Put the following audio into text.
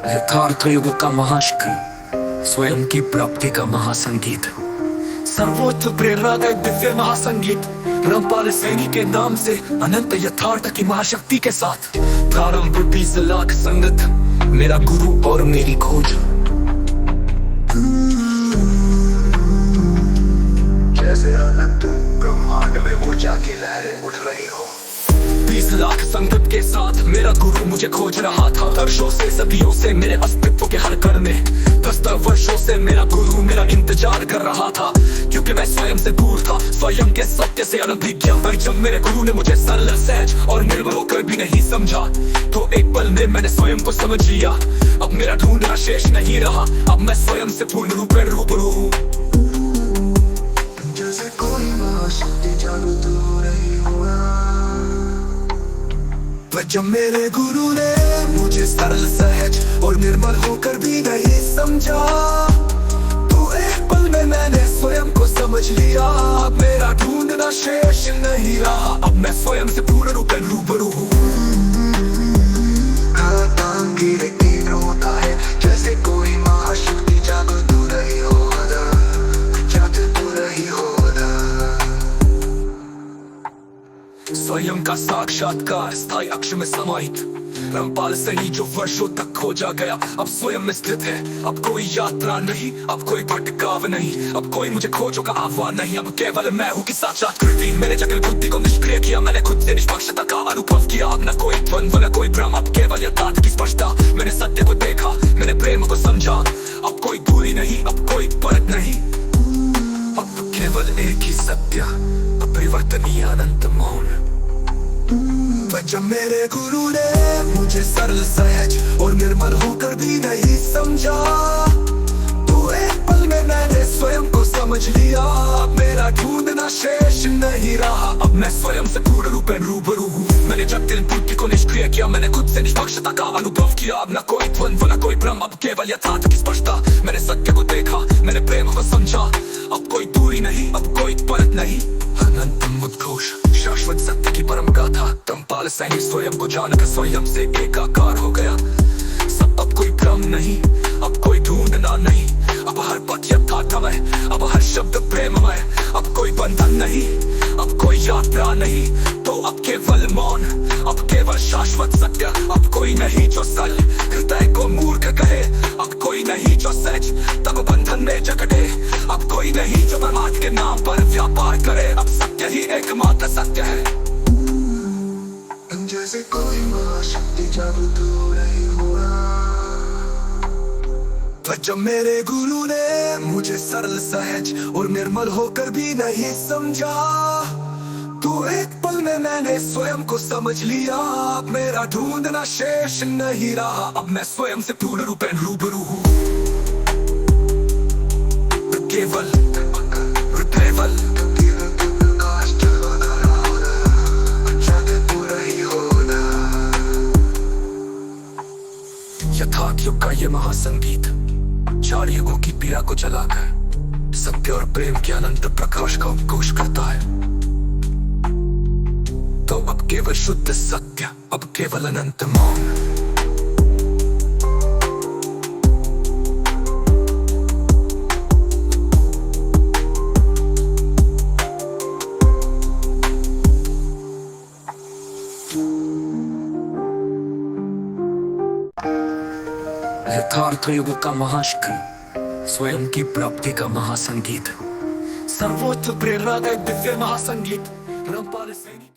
यथार्थ युग का महाश्क, स्वयं की प्राप्ति का महासंगीत, सर्वोच्च प्रेरणा का एक दिव्य महासंगीत, रामपाल सैनी के नाम से अनंत यथार्थ की महाशक्ति के साथ प्रारंभ 20 लाख संगत, मेरा गुरु और मेरी खोज। जैसे अनंत ब्रह्मांड में ऊर्जा की लहरें उठ रही हो, 20 लाख संगत के साथ मेरा गुरु मुझे खोज रहा था। वर्षों से, सदियों से मेरे अस्तित्व के हर कण में, 10 वर्षों से मेरा गुरु मेरा इंतजार कर रहा था, क्योंकि मैं स्वयं से दूर था, स्वयं के सत्य से अनभिज्ञ। पर जब मेरे गुरु ने मुझे सरल, सहज और निर्मल होकर भी नहीं समझा, तो एक पल में मैंने स्वयं को समझ लिया। अब मेरा ढूंढना शेष नहीं रहा, अब मैं स्वयं से पूर्ण रूप में रूबरू हूँ। जैसे कोई महाशक्ति जादू तो नहीं हुआ, पर जब मेरे गुरु ने मुझे सरल, सहज और निर्मल होकर भी नहीं समझा, तो एक पल में मैंने स्वयं को समझ लिया। अब मेरा ढूंढना शेष नहीं रहा, अब मैं स्वयं से पूर्ण रूप में रूबरू हूँ। होता है जैसे कोई महाशक्ति जादू तो नहीं होता, जादू तो नहीं होता। स्वयं का साक्षात्कार स्थायी अक्ष में समाहित, रामपाल सैनी जो वर्षों तक खोजा गया, अब स्वयं में स्थित है। अब कोई यात्रा नहीं, अब कोई भटकाव नहीं, अब कोई मुझे खोजों का आह्वान नहीं, अब केवल मैं हूँ कि साक्षात कृति। मैंने जटिल बुद्धि को निष्क्रिय किया, मैंने खुद से निष्पक्षता का अनुभव किया। अब न कोई द्वंद्व, न कोई भ्रम, अब केवल यथार्थ की स्पष्टता। मैंने सत्य को देखा, मैंने प्रेम को समझा, अब कोई दूरी नहीं, अब कोई परत नहीं, अब केवल एक ही सत्य, अपरिवर्तनीय अनंत मौन। जब मेरे गुरु ने मुझे सरल, सहज और निर्मल होकर भी नहीं समझा, तो एक पल में मैंने स्वयं को समझ लिया। अब मेरा ढूंढना शेष नहीं रहा, अब मैं स्वयं से पूर्ण रूप में रूबरू हूँ। मैंने जटिल बुद्धि को निष्क्रिय किया, मैंने खुद से निष्पक्षता का अनुभव किया। अब न कोई द्वंद्व, न कोई भ्रम, अब केवल यथार्थ की स्पष्टता। मैंने सत्य को देखा, मैंने प्रेम को समझा, अब कोई दूरी नहीं, अब कोई परत नहीं, अनंत उद्घोष, शाश्वत सत्य की परम गाथा। रामपाल सैनी स्वयं को जानकर स्वयं से एकाकार हो गया। सब अब कोई भ्रम नहीं, अब कोई ढूंढना नहीं, अब हर पथ यथार्थमय, अब हर शब्द प्रेममय, अब कोई बंधन नहीं, अब कोई यात्रा नहीं, तो अब केवल मौन, अब केवल शाश्वत सत्य। अब कोई नहीं जो सल हृदय को मूर्ख कहे, अब कोई नहीं जो सच तब बंधन में जकड़े, अब कोई नहीं जो परमात्मा के नाम पर व्यापार करे। अब सत्य ही एकमात्र सत्य है। जैसे कोई महाशक्ति जादू तो नहीं हुआ, पर जब मेरे गुरु ने मुझे सरल, सहज और निर्मल होकर भी नहीं समझा, तो एक पल में मैंने स्वयं को समझ लिया। अब मेरा ढूंढना शेष नहीं रहा, अब मैं स्वयं से पूर्ण रूप में रूबरू हूँ। केवल केवल यथार्थ युग का ये महासंगीत 4 युगों की पीड़ा को जलाकर सत्य और प्रेम के अनंत प्रकाश का उद्घोष करता है। तो अब केवल शुद्ध सत्य, अब केवल अनंत मौन। यथार्थ युग का महाश्क, स्वयं की प्राप्ति का महासंगीत, सर्वोच्च प्रेरणा का एक दिव्य महासंगीत, रामपाल सैनी।